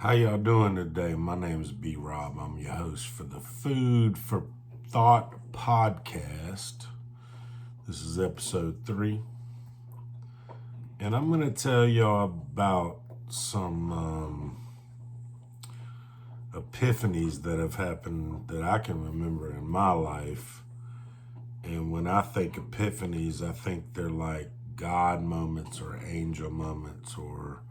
How y'all doing today? My name is B Rob. I'm your host for the Food for Thought podcast. This is episode 3. And I'm going to tell y'all about some epiphanies that have happened that I can remember in my life. And when I think epiphanies, I think they're like God moments or angel moments or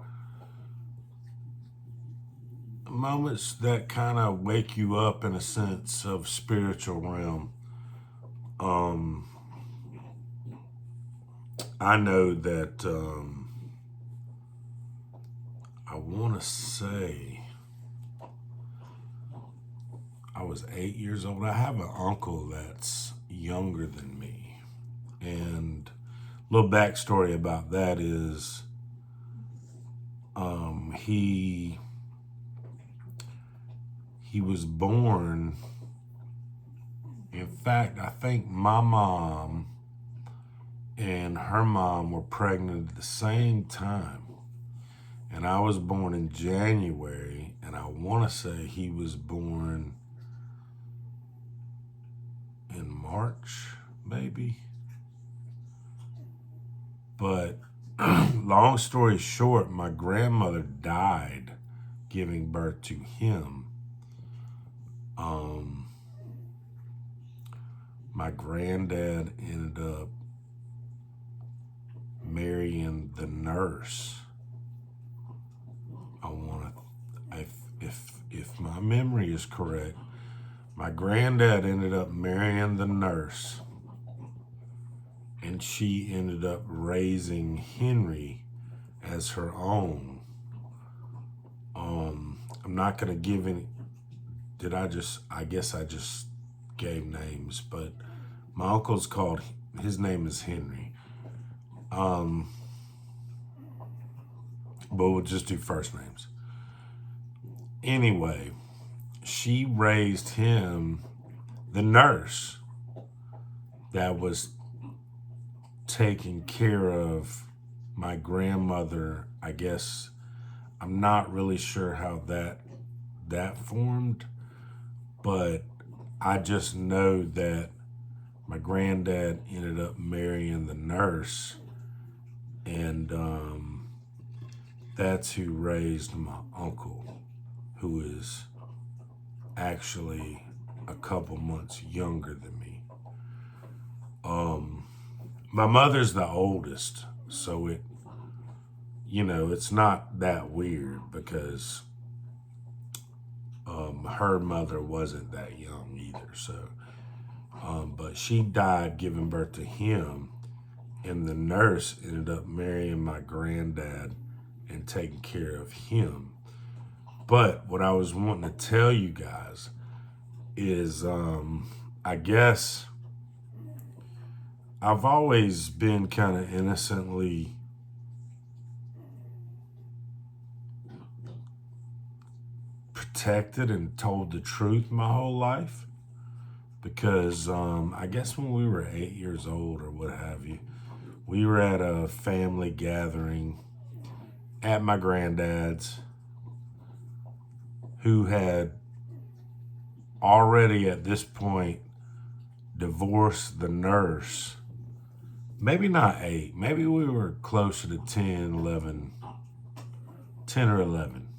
moments that kind of wake you up in a sense of spiritual realm. I know that I want to say I was 8 years old. I have an uncle that's younger than me. And a little backstory about that is he was born. In fact, I think my mom and her mom were pregnant at the same time. And I was born in January, and I want to say he was born in March, maybe. But long story short, my grandmother died giving birth to him. My granddad ended up marrying the nurse. If my memory is correct, my granddad ended up marrying the nurse, and she ended up raising Henry as her own. I'm not gonna give any. I guess I just gave names, but my uncle's his name is Henry. But we'll just do first names. Anyway, she raised him, the nurse that was taking care of my grandmother. I guess I'm not really sure how that formed, but I just know that my granddad ended up marrying the nurse, and that's who raised my uncle, who is actually a couple months younger than me. My mother's the oldest, so it's not that weird because her mother wasn't that young either. So, but she died giving birth to him, and the nurse ended up marrying my granddad and taking care of him. But what I was wanting to tell you guys is, I guess I've always been kind of innocently protected and told the truth my whole life. Because I guess when we were 8 years old or what have you, we were at a family gathering at my granddad's, who had already at this point divorced the nurse. Maybe not 8, maybe we were closer to 10 or 11.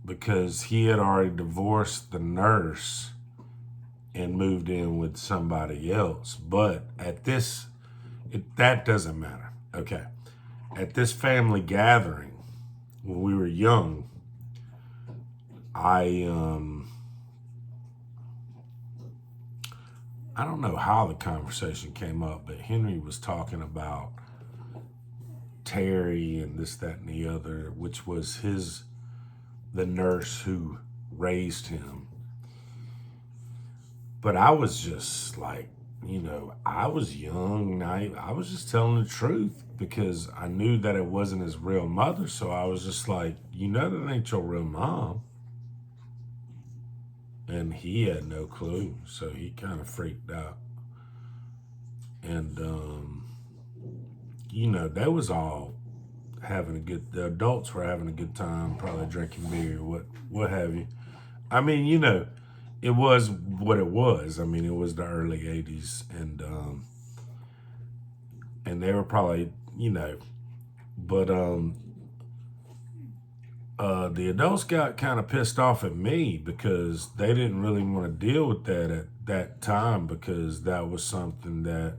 Because he had already divorced the nurse and moved in with somebody else. But that doesn't matter. Okay. At this family gathering, when we were young, I don't know how the conversation came up, but Henry was talking about Terry and this, that, and the other, which was the nurse who raised him. But I was just like, I was young, and I was just telling the truth because I knew that it wasn't his real mother. So I was just like, that ain't your real mom. And he had no clue, so he kind of freaked out. And, that was all the adults were having a good time, probably drinking beer, what have you. I mean, it was what it was. I mean, it was the early '80s, and they were probably, but the adults got kind of pissed off at me because they didn't really want to deal with that at that time, because that was something that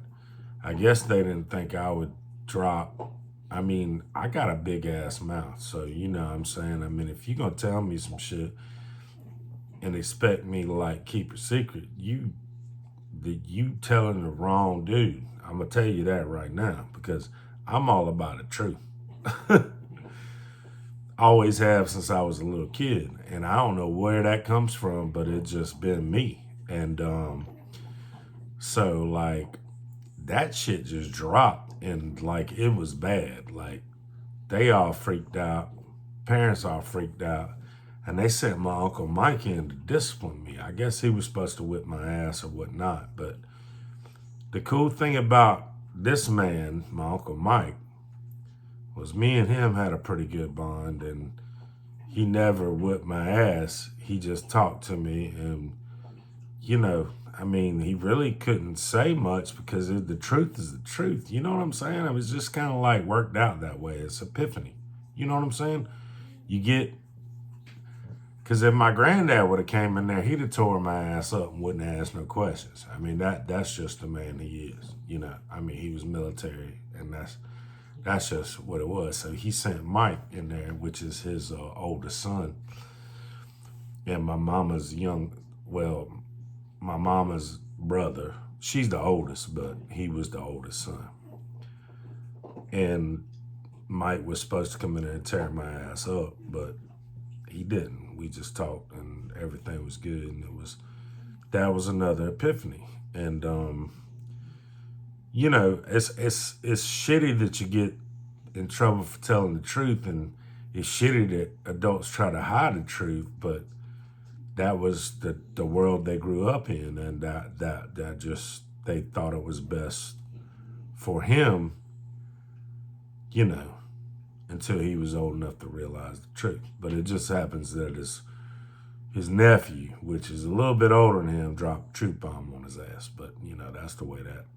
I guess they didn't think I would drop. I mean, I got a big ass mouth, so you know what I'm saying. I mean, if you're gonna tell me some shit and expect me to like keep a secret, you telling the wrong dude. I'm gonna tell you that right now, because I'm all about the truth. Always have since I was a little kid, and I don't know where that comes from, but it's just been me. And so like that shit just dropped, and like it was bad. Like they all freaked out, parents all freaked out, and they sent my Uncle Mike in to discipline me. I guess he was supposed to whip my ass or whatnot. But the cool thing about this man, my Uncle Mike, was me and him had a pretty good bond, and he never whipped my ass. He just talked to me, and I mean, he really couldn't say much because the truth is the truth. You know what I'm saying? It was just kind of like worked out that way. It's epiphany. You know what I'm saying? You get, because if my granddad would have came in there, he'd have tore my ass up and wouldn't ask no questions. I mean, that's just the man he is. I mean, he was military, and that's just what it was. So he sent Mike in there, which is his oldest son, and my mama's brother. She's the oldest, but he was the oldest son. And Mike was supposed to come in there and tear my ass up, but he didn't. We just talked, and everything was good, and that was another epiphany. And it's shitty that you get in trouble for telling the truth, and it's shitty that adults try to hide the truth, but that was the world they grew up in, and that just, they thought it was best for him, until he was old enough to realize the truth. But it just happens that his nephew, which is a little bit older than him, dropped a truth bomb on his ass. But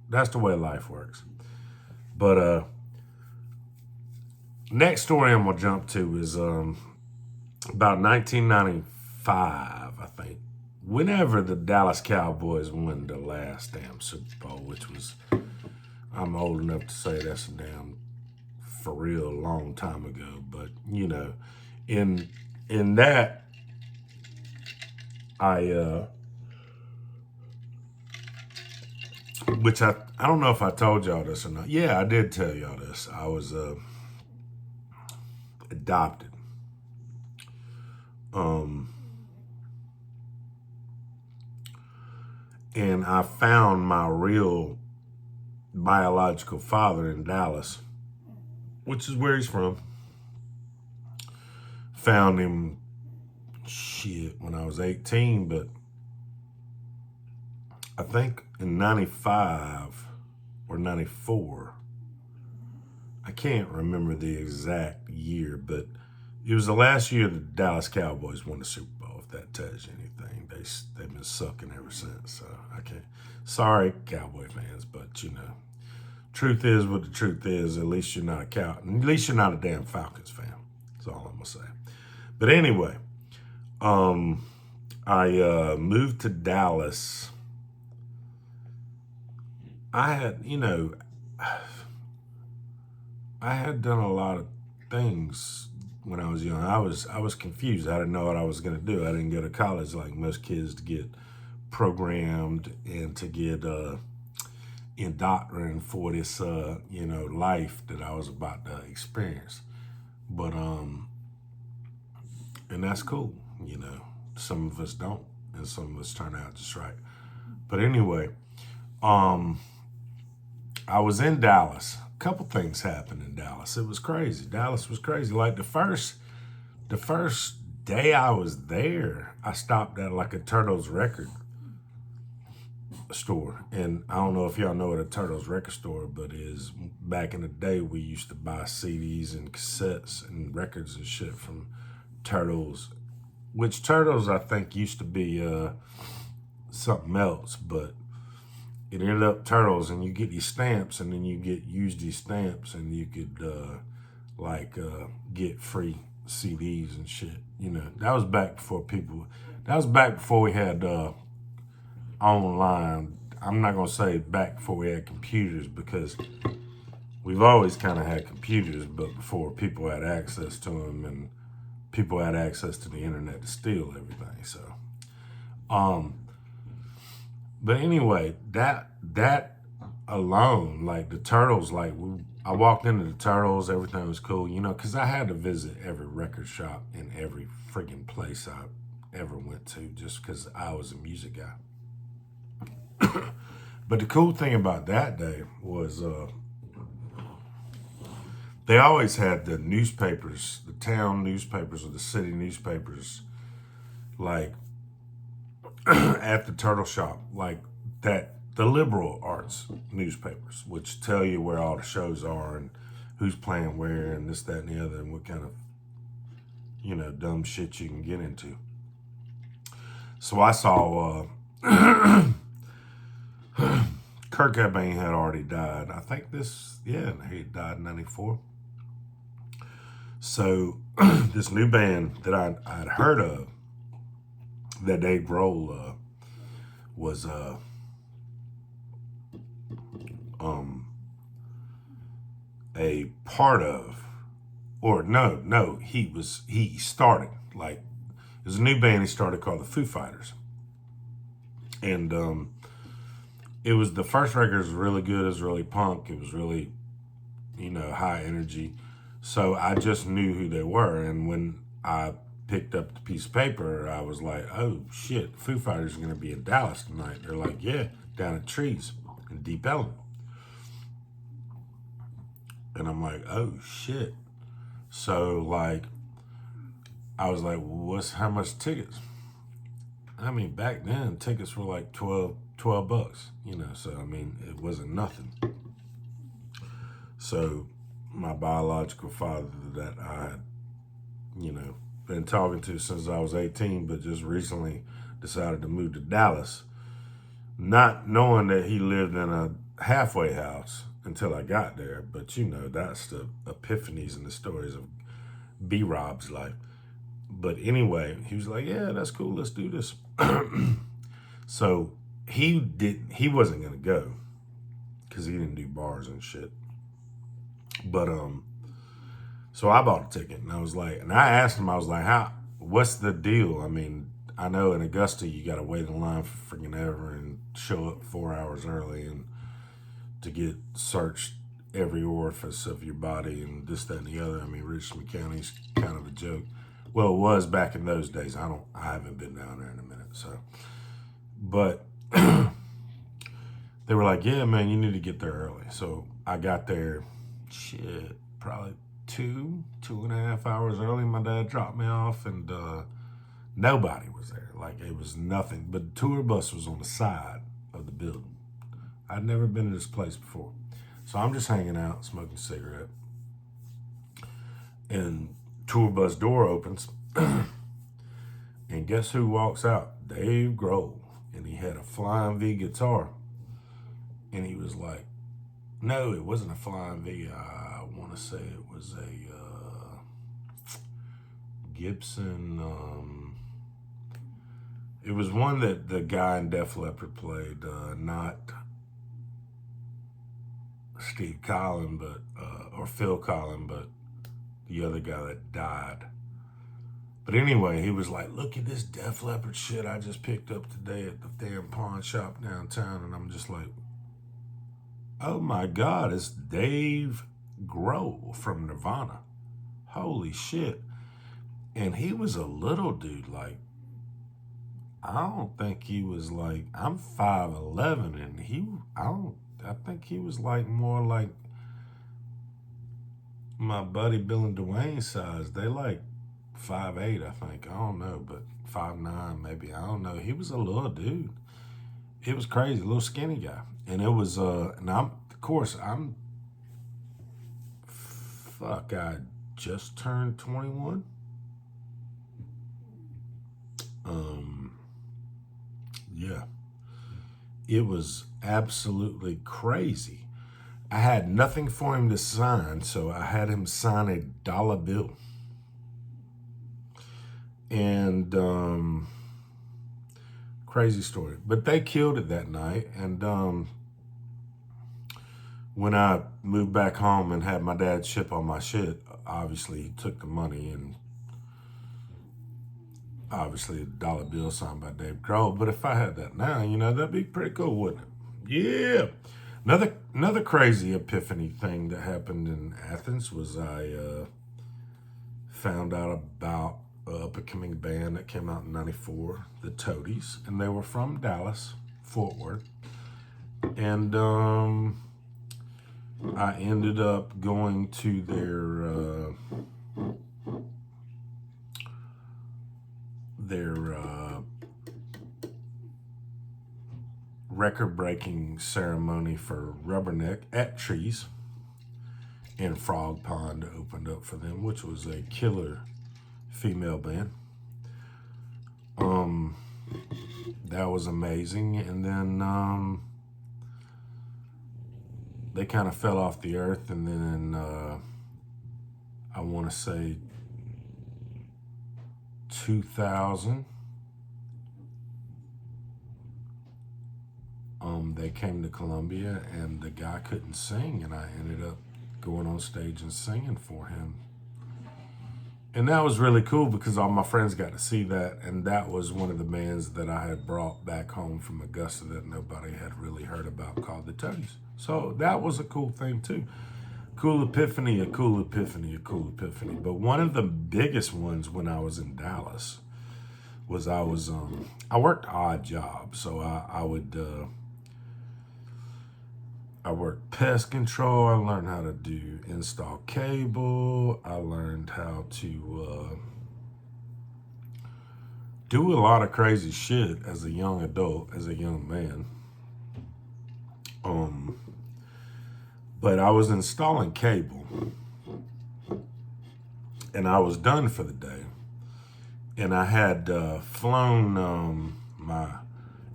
that's the way life works. But next story I'm gonna jump to is about 1995, I think. Whenever the Dallas Cowboys won the last damn Super Bowl, which was, I'm old enough to say that's a damn for real long time ago. But in that, which I don't know if I told y'all this or not. Yeah, I did tell y'all this. I was adopted. And I found my real biological father in Dallas, which is where he's from. Found him, when I was 18, but I think in 95 or 94, I can't remember the exact year, but it was the last year the Dallas Cowboys won the Super Bowl, if that tells you anything. They've been sucking ever since, so I can't. Sorry, Cowboy fans, but truth is what the truth is. At least you're not a damn Falcons fan. That's all I'm gonna say. But anyway, I moved to Dallas. I had done a lot of things when I was young. I was confused. I didn't know what I was going to do. I didn't go to college like most kids to get programmed and to get indoctrinated for this life that I was about to experience. But and that's cool. Some of us don't, and some of us turn out just right. But anyway, I was in Dallas. A couple things happened in Dallas. It was crazy. Dallas was crazy. Like the first day I was there, I stopped at like a Turtles record store. And I don't know if y'all know what a Turtles record store, but is back in the day we used to buy CDs and cassettes and records and shit from Turtles, which Turtles I think used to be something else, but it ended up Turtles, and you get these stamps, and then you use these stamps, and you could get free CDs and shit. You know, that was back before people. That was back before we had online. I'm not gonna say back before we had computers, because we've always kind of had computers, but before people had access to them, and people had access to the internet to steal everything. So, but anyway, that alone, like the Turtles, I walked into the Turtles, everything was cool, you know, because I had to visit every record shop in every friggin' place I ever went to, just because I was a music guy. But the cool thing about that day was they always had the newspapers, the town newspapers or the city newspapers, like at the Turtle shop, like that, the liberal arts newspapers, which tell you where all the shows are and who's playing where and this, that, and the other, and what kind of, you know, dumb shit you can get into. So I saw Kurt Cobain had already died. I think he died in 94. So this new band that I'd heard of, that Dave Grohl was a part of, or no, he started, like, there's a new band he started called the Foo Fighters. And it was, the first record was really good. It was really punk. It was really, you know, high energy. So I just knew who they were. And when I picked up the piece of paper, I was like, oh shit, Foo Fighters are going to be in Dallas tonight. They're like, yeah, down at Trees in Deep Ellum. And I'm like, oh shit. So like, I was like, how much tickets? I mean, back then tickets were like 12 bucks, you know, so I mean, it wasn't nothing. So my biological father that I had, you know, been talking to since I was 18, but just recently decided to move to Dallas, not knowing that he lived in a halfway house until I got there. But you know, that's the epiphanies and the stories of B-Rob's life. But anyway, he was like, yeah, that's cool, let's do this. So he wasn't gonna go because he didn't do bars and shit. But so I bought a ticket, and I was like, and I asked him, I was like, what's the deal? I mean, I know in Augusta you gotta wait in line for freaking ever and show up 4 hours early and to get searched every orifice of your body and this, that, and the other. I mean, Richmond County's kind of a joke. Well, it was back in those days. I haven't been down there in a minute. So, but they were like, yeah, man, you need to get there early. So I got there, probably 2.5 hours early. My dad dropped me off, and nobody was there. Like, it was nothing. But the tour bus was on the side of the building. I'd never been to this place before. So I'm just hanging out, smoking a cigarette. And tour bus door opens. And guess who walks out? Dave Grohl. And he had a Flying V guitar. And he was like, no, it wasn't a Flying V. I want to say it was a Gibson. It was one that the guy in Def Leppard played, not Steve Collin, but or Phil Collin, but the other guy that died. But anyway, he was like, look at this Def Leppard shit I just picked up today at the damn pawn shop downtown. And I'm just like, oh my God, it's Dave Grohl from Nirvana. Holy shit. And he was a little dude. Like, I don't think he was like, I'm 5'11", and I think he was like more like my buddy Bill and Dwayne size. They like 5'8", I think. I don't know, but 5'9", maybe. I don't know. He was a little dude. it was crazy, little skinny guy. And it was, and I just turned 21. Yeah, it was absolutely crazy. I had nothing for him to sign, so I had him sign a dollar bill. And crazy story. But they killed it that night. And when I moved back home and had my dad ship all my shit, obviously he took the money, and obviously a dollar bill signed by Dave Grohl. But if I had that now, that'd be pretty cool, wouldn't it? Yeah. Another crazy epiphany thing that happened in Athens was I found out about a up-and-coming band that came out in '94, the Toadies, and they were from Dallas, Fort Worth. And I ended up going to their record-breaking ceremony for Rubberneck at Trees, and Frog Pond opened up for them, which was a killer female band. That was amazing. And then they kind of fell off the earth, and then I want to say 2000, they came to Columbia, and the guy couldn't sing, and I ended up going on stage and singing for him. And that was really cool because all my friends got to see that, and that was one of the bands that I had brought back home from Augusta that nobody had really heard about, called the Toadies. So that was a cool thing too. Cool epiphany, a cool epiphany, a cool epiphany. But one of the biggest ones when I was in Dallas was I worked odd jobs. So I worked pest control. I learned how to install cable. I learned how to do a lot of crazy shit as a young adult, as a young man. But I was installing cable, and I was done for the day. And I had flown my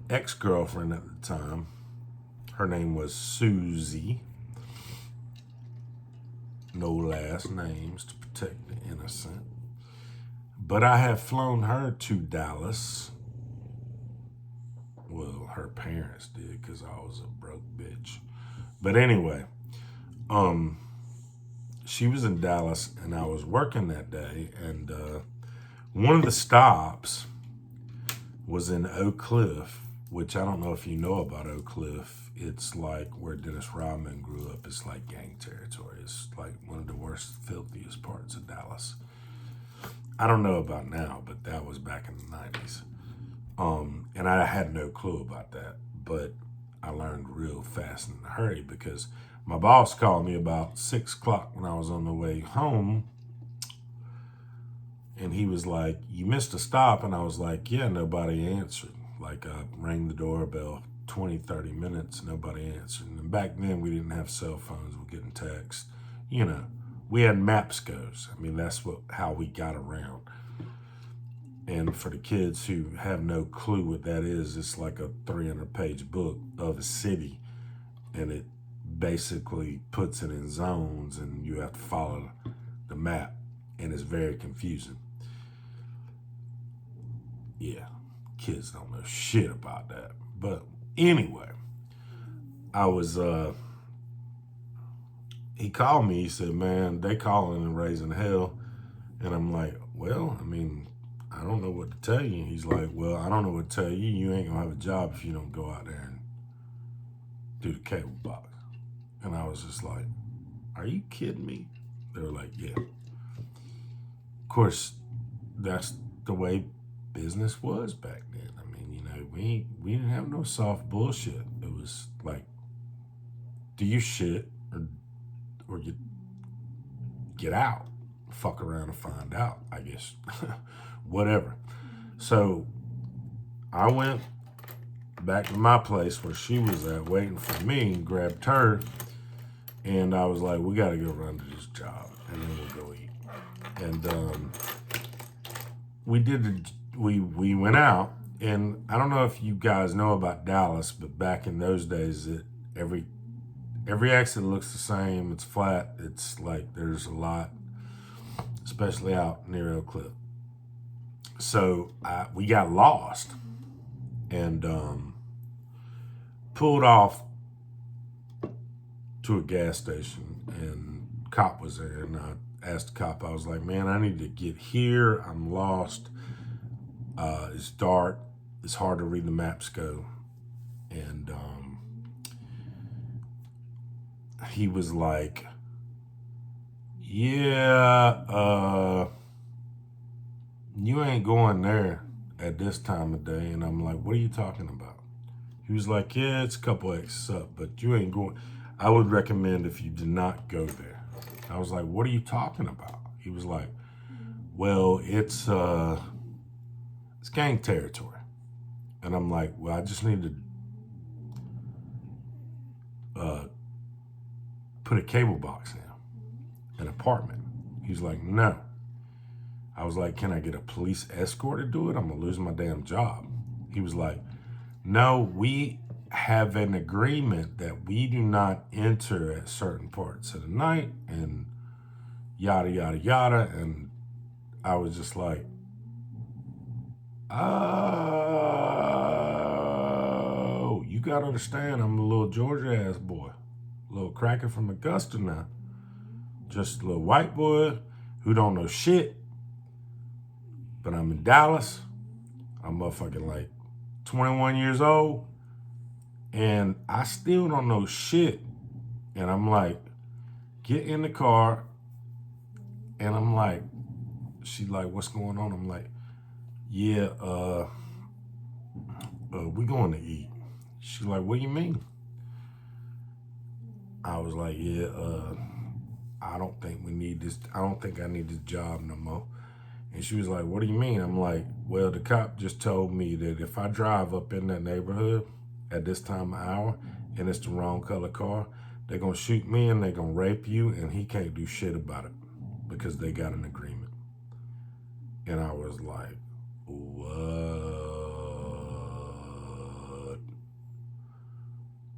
ex-girlfriend at the time. Her name was Susie. No last names to protect the innocent. But I had flown her to Dallas. Well, her parents did, because I was a broke bitch. But anyway, she was in Dallas, and I was working that day. And one of the stops was in Oak Cliff, which I don't know if you know about Oak Cliff. It's like where Dennis Rodman grew up. It's like gang territory. It's like one of the worst, filthiest parts of Dallas. I don't know about now, but that was back in the 90s. And I had no clue about that, but I learned real fast in a hurry because my boss called me about 6 o'clock when I was on the way home. And he was like, "You missed a stop." And I was like, "Yeah, nobody answered." Like, I rang the doorbell 20, 30 minutes, nobody answered. And back then, we didn't have cell phones. We're getting texts. We had Mapscos. I mean, that's how we got around. And for the kids who have no clue what that is, it's like a 300-page book of a city. And it basically puts it in zones, and you have to follow the map. And it's very confusing. Yeah, kids don't know shit about that. But anyway, he called me. He said, "Man, they calling and raising hell." And I'm like, "Well, I mean, I don't know what to tell you." He's like, "Well, I don't know what to tell you. You ain't gonna have a job if you don't go out there and do the cable box." And I was just like, "Are you kidding me?" They were like, "Yeah." Of course, that's the way business was back then. I mean, we didn't have no soft bullshit. It was like, do your shit or you get out. Fuck around and find out, I guess. Whatever. So I went back to my place where she was at waiting for me and grabbed her. And I was like, we got to go run to this job and then we'll go eat. And we went out. And I don't know if you guys know about Dallas, but back in those days, every exit looks the same. It's flat. It's like there's a lot, especially out near Oak Cliff. So we got lost and pulled off to a gas station, and cop was there. And I asked the cop, I was like, man, I need to get here. I'm lost. It's dark. It's hard to read the maps go. And he was like, yeah, you ain't going there at this time of day. And I'm like, what are you talking about? He was like, yeah, it's a couple exits up, but you ain't going. I would recommend if you did not go there. I was like, what are you talking about? He was like, well, it's gang territory. And I'm like, well, I just need to put a cable box in an apartment. He's like, no. I was like, can I get a police escort to do it? I'm going to lose my damn job. He was like, no, we have an agreement that we do not enter at certain parts of the night and yada, yada, yada. And I was just like, oh, you got to understand, I'm a little Georgia ass boy, a little cracker from Augusta now. Just a little white boy who don't know shit. But I'm in Dallas. I'm motherfucking like 21 years old. And I still don't know shit. And I'm like, get in the car. And I'm like, she's like, what's going on? I'm like, yeah, we going to eat. She's like, what do you mean? I was like, yeah, I don't think we need this. I don't think I need this job no more. And she was like, what do you mean? I'm like, well, the cop just told me that if I drive up in that neighborhood at this time of hour and it's the wrong color car, they're going to shoot me and they're going to rape you, and he can't do shit about it because they got an agreement. And I was like, what?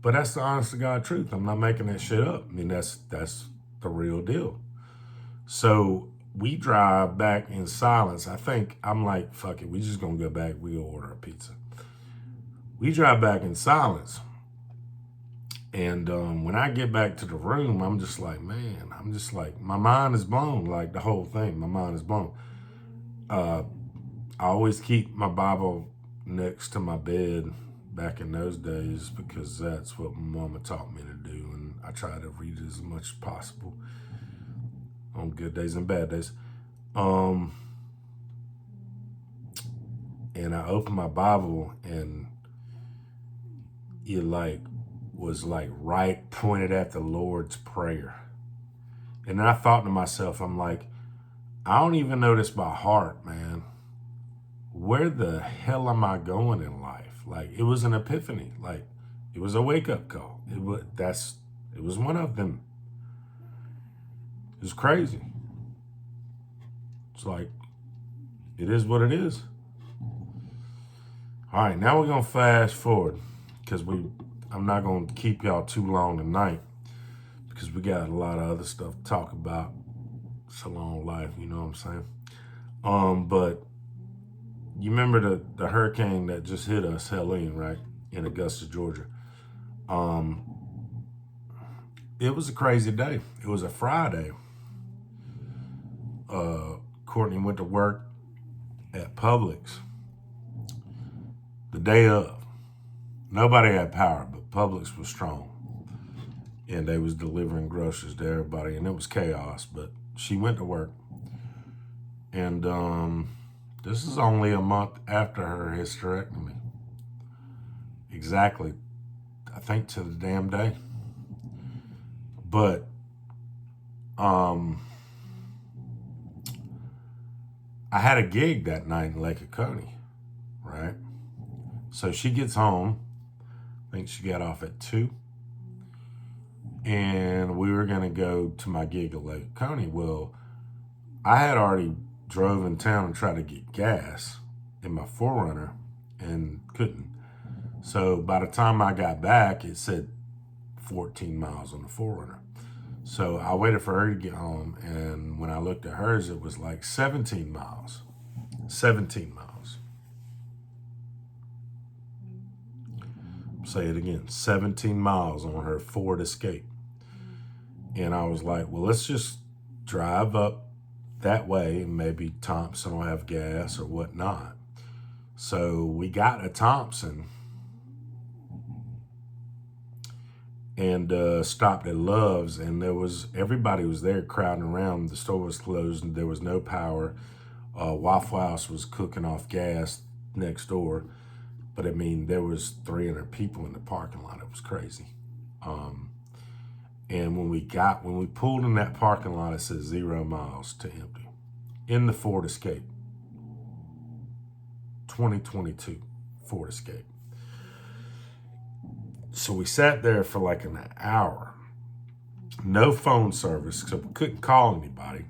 But that's the honest to God truth. I'm not making that shit up. I mean, that's the real deal. So we drive back in silence. I think I'm like, fuck it. We just gonna go back. We'll order a pizza. We drive back in silence. And when I get back to the room, I'm just like, man, my mind is blown. Like the whole thing, my mind is blown. I always keep my Bible next to my bed back in those days because that's what my mama taught me to do. And I try to read it as much as possible on good days and bad days. And I opened my Bible and it was right pointed at the Lord's Prayer. And then I thought to myself, I'm like, I don't even know this by heart, man. Where the hell am I going in life? Like, it was an epiphany. Like, it was a wake-up call. It was one of them. It was crazy. It's like, it is what it is. All right, now we're going to fast forward because I'm not going to keep y'all too long tonight because we got a lot of other stuff to talk about. It's a long life, you know what I'm saying? But you remember the hurricane that just hit us, Helene, right? In Augusta, Georgia. It was a crazy day. It was a Friday. Courtney went to work at Publix the day of. Nobody had power, but Publix was strong. And they was delivering groceries to everybody, and it was chaos. But she went to work. And this is only a month after her hysterectomy. Exactly, I think, to the damn day. But I had a gig that night in Lake Oconee, right? So she gets home I think she got off at 2. And we were going to go to my gig at Lake Coney. Well, I had already drove in town and tried to get gas in my 4Runner and couldn't. So by the time I got back, it said 14 miles on the 4Runner. So I waited for her to get home, and when I looked at hers, it was like 17 miles. 17 miles. Say it again, 17 miles on her Ford Escape. And I was like, well, let's just drive up that way, and maybe Thompson will have gas or whatnot. So we got to Thompson and stopped at Love's, and everybody was there crowding around. The store was closed and there was no power. Waffle House was cooking off gas next door, but I mean, there was 300 people in the parking lot. It was crazy. And when we pulled in that parking lot, it said 0 miles to empty in the Ford Escape, 2022 Ford Escape. So we sat there for like an hour, no phone service, so we couldn't call anybody.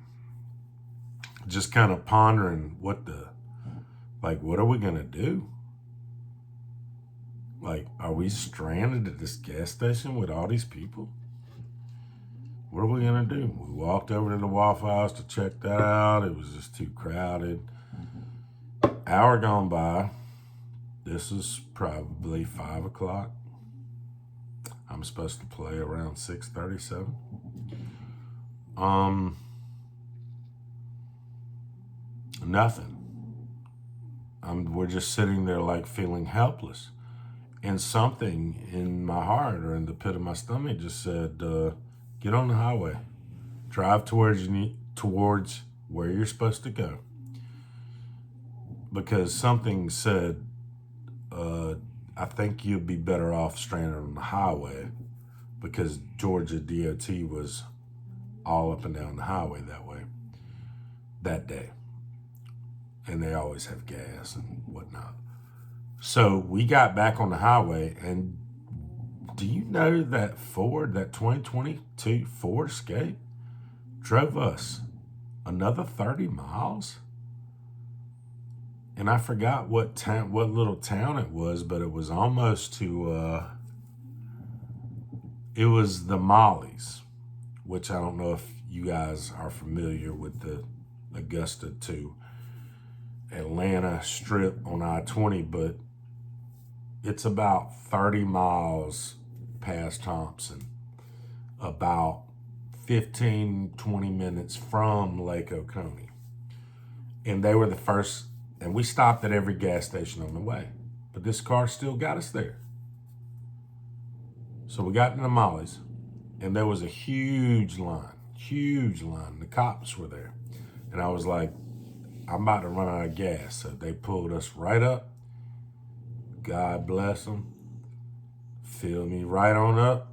Just kind of pondering what are we gonna do? Like, are we stranded at this gas station with all these people? What are we gonna do? We walked over to the Waffle House to check that out. It was just too crowded. Hour gone by. This is probably 5 o'clock. I'm supposed to play around 6:37. Nothing. We're just sitting there like feeling helpless. And something in my heart or in the pit of my stomach just said, get on the highway. Drive towards where you're supposed to go. Because something said, I think you'd be better off stranded on the highway, because Georgia DOT was all up and down the highway that way that day. And they always have gas and whatnot. So we got back on the highway, and do you know that Ford, that 2022 Ford Escape, drove us another 30 miles? And I forgot what little town it was, but it was almost to, it was the Mollies, which I don't know if you guys are familiar with the Augusta to Atlanta strip on I-20, but it's about 30 miles past Thompson, about 15, 20 minutes from Lake Oconee. And they were the first, and we stopped at every gas station on the way, but this car still got us there. So we got into Molly's, and there was a huge line. The cops were there. And I was like, I'm about to run out of gas. So they pulled us right up. God bless them. Filled me right on up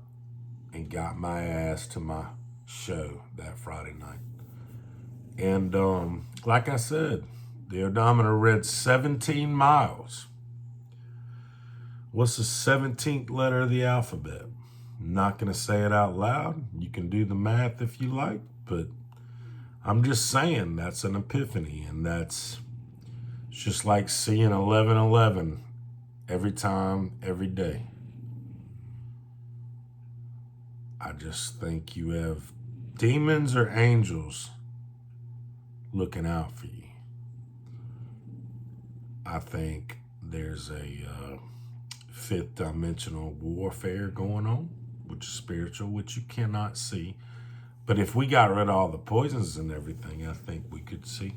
and got my ass to my show that Friday night. And like I said, the odometer read 17 miles. What's the 17th letter of the alphabet? I'm not going to say it out loud. You can do the math if you like, but I'm just saying that's an epiphany, and it's just like seeing 11:11 every time, every day. I just think you have demons or angels looking out for you. I think there's a fifth dimensional warfare going on, which is spiritual, which you cannot see. But if we got rid of all the poisons and everything, I think we could see.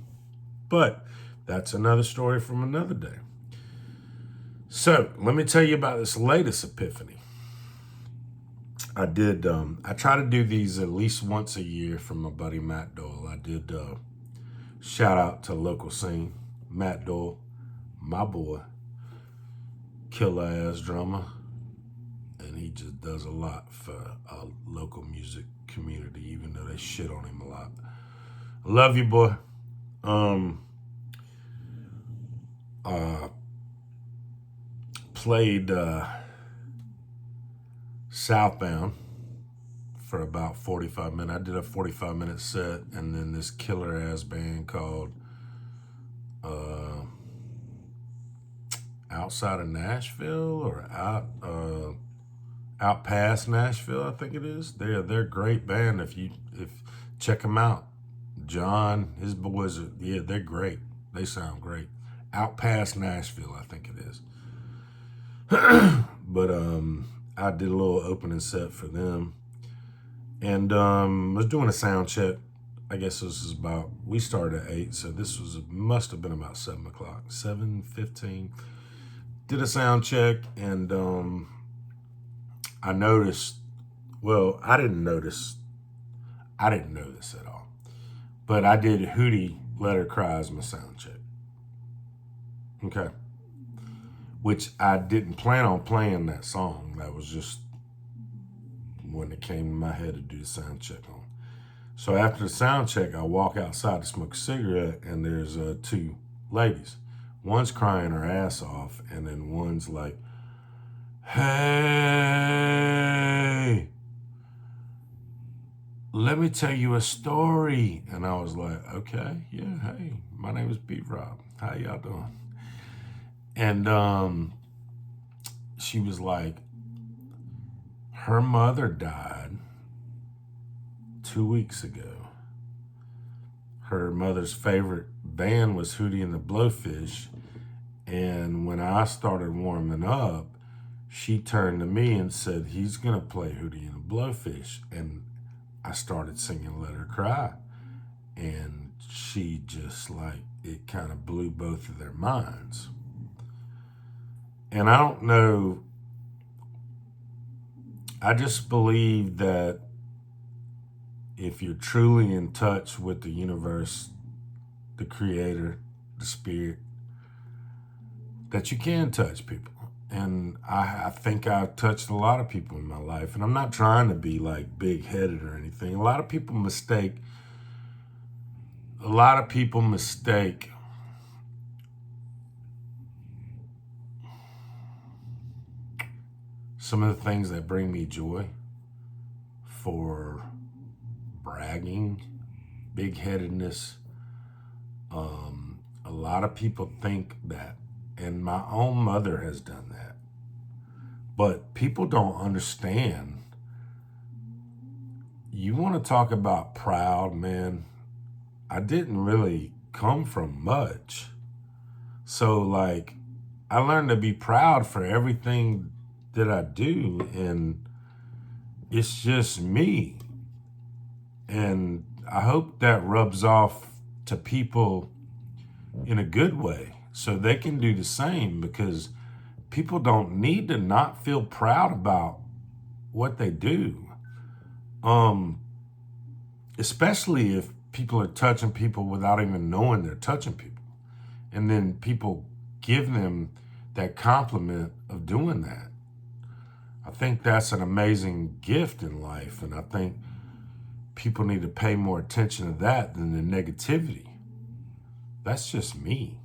But that's another story from another day. So let me tell you about this latest epiphany. I try to do these at least once a year from my buddy Matt Doyle. I did shout out to local scene, Matt Doyle, my boy, killer ass drummer, and he just does a lot for a local music community, even though they shit on him a lot. I love you, boy. Played southbound for about 45 minutes. I did a 45-minute set, and then this killer ass band called Outside of Nashville or out past Nashville, I think it is. They're a great band. If check them out, John, his boys are, yeah, they're great. They sound great. Out past Nashville, I think it is. But I did a little opening set for them, and was doing a sound check. I guess this is about, we started at 8, so this must have been about 7 o'clock, 7:15. Did a sound check, and I noticed, well, I didn't know this at all, but I did Hootie Let Her Cry as my sound check. Okay. Which I didn't plan on playing that song. That was just when it came to my head to do the sound check on. So after the sound check, I walk outside to smoke a cigarette, and there's 2 ladies. One's crying her ass off, and then one's like, "Hey, let me tell you a story." And I was like, "Okay, yeah, hey, my name is Pete Rob. How y'all doing?" And she was like, her mother died 2 weeks ago. Her mother's favorite band was Hootie and the Blowfish. And when I started warming up, she turned to me and said, "He's going to play Hootie and the Blowfish." And I started singing Let Her Cry. And she just like, it kind of blew both of their minds. And I don't know, I just believe that if you're truly in touch with the universe, the creator, the spirit, that you can touch people. And I think I've touched a lot of people in my life. And I'm not trying to be like big-headed or anything. A lot of people mistake some of the things that bring me joy for bragging, big-headedness. A lot of people think that, and my own mother has done that. But people don't understand. You want to talk about proud, man? I didn't really come from much. So, like, I learned to be proud for everything that I do, and it's just me. And I hope that rubs off to people in a good way so they can do the same, because people don't need to not feel proud about what they do. Especially if people are touching people without even knowing they're touching people. And then people give them that compliment of doing that. I think that's an amazing gift in life, and I think people need to pay more attention to that than the negativity. That's just me.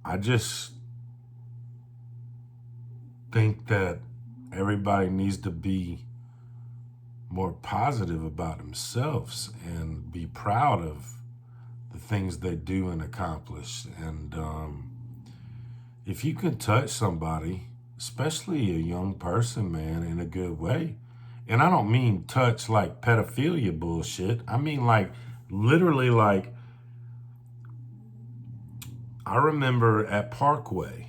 I just think that everybody needs to be more positive about themselves and be proud of the things they do and accomplish. And if you can touch somebody, especially a young person, man, in a good way, and I don't mean touch like pedophilia bullshit. I mean like literally, like, I remember at Parkway,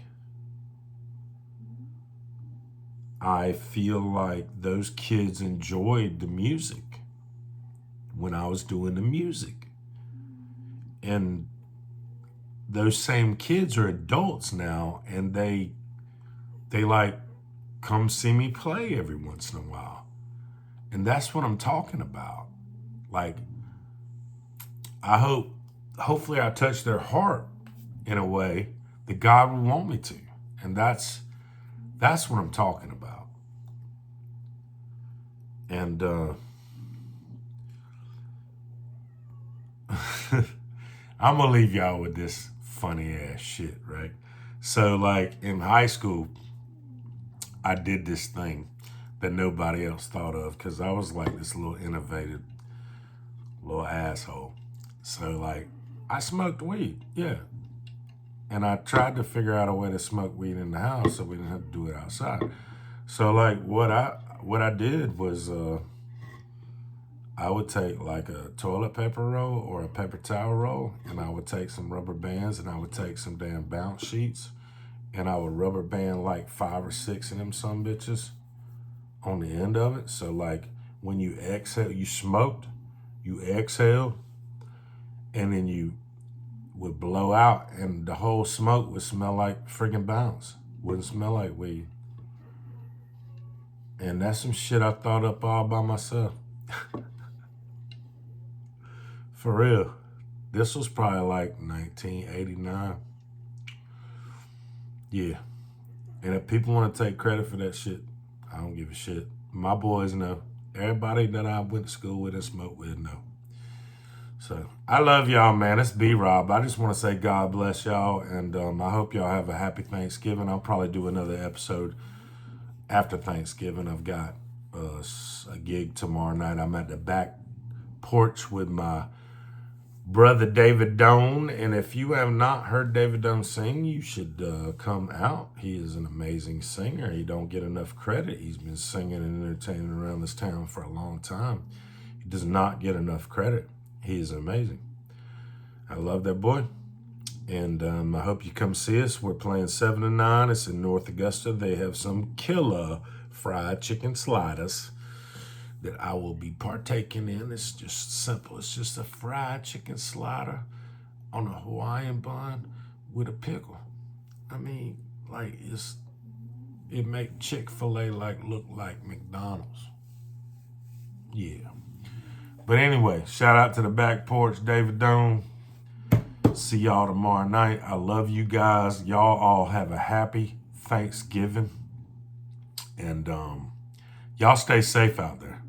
I feel like those kids enjoyed the music when I was doing the music. And those same kids are adults now, and they like come see me play every once in a while. And that's what I'm talking about. Like, hopefully I touch their heart in a way that God would want me to. And that's what I'm talking about. And I'm gonna leave y'all with this funny ass shit, right? So, like in high school, I did this thing that nobody else thought of because I was like this little innovative little asshole. So, like, I smoked weed, yeah, and I tried to figure out a way to smoke weed in the house so we didn't have to do it outside. So, like, what I did was I would take like a toilet paper roll or a paper towel roll, and I would take some rubber bands, and I would take some damn bounce sheets, and I would rubber band like 5 or 6 of them some bitches on the end of it. So like when you exhale, you smoked, you exhale, and then you would blow out, and the whole smoke would smell like friggin' bounce. Wouldn't smell like weed. And that's some shit I thought up all by myself. For real. This was probably like 1989. Yeah. And if people want to take credit for that shit, I don't give a shit. My boys know. Everybody that I went to school with and smoked with know. So I love y'all, man. It's B-Rob. I just want to say God bless y'all, and I hope y'all have a happy Thanksgiving. I'll probably do another episode after Thanksgiving. I've got a gig tomorrow night. I'm at the back porch with my brother David Doan, and if you have not heard David Doan sing, you should come out. He is an amazing singer. He don't get enough credit. He's been singing and entertaining around this town for a long time. He does not get enough credit. He is amazing. I love that boy, and I hope you come see us. We're playing 7 to 9. It's in North Augusta. They have some killer fried chicken sliders that I will be partaking in. It's just simple. It's just a fried chicken slider on a Hawaiian bun with a pickle. I mean, like it make Chick-fil-A like look like McDonald's. Yeah. But anyway, shout out to the back porch, David Doan. See y'all tomorrow night. I love you guys. Y'all all have a happy Thanksgiving. And y'all stay safe out there.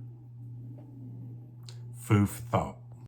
Food for thought.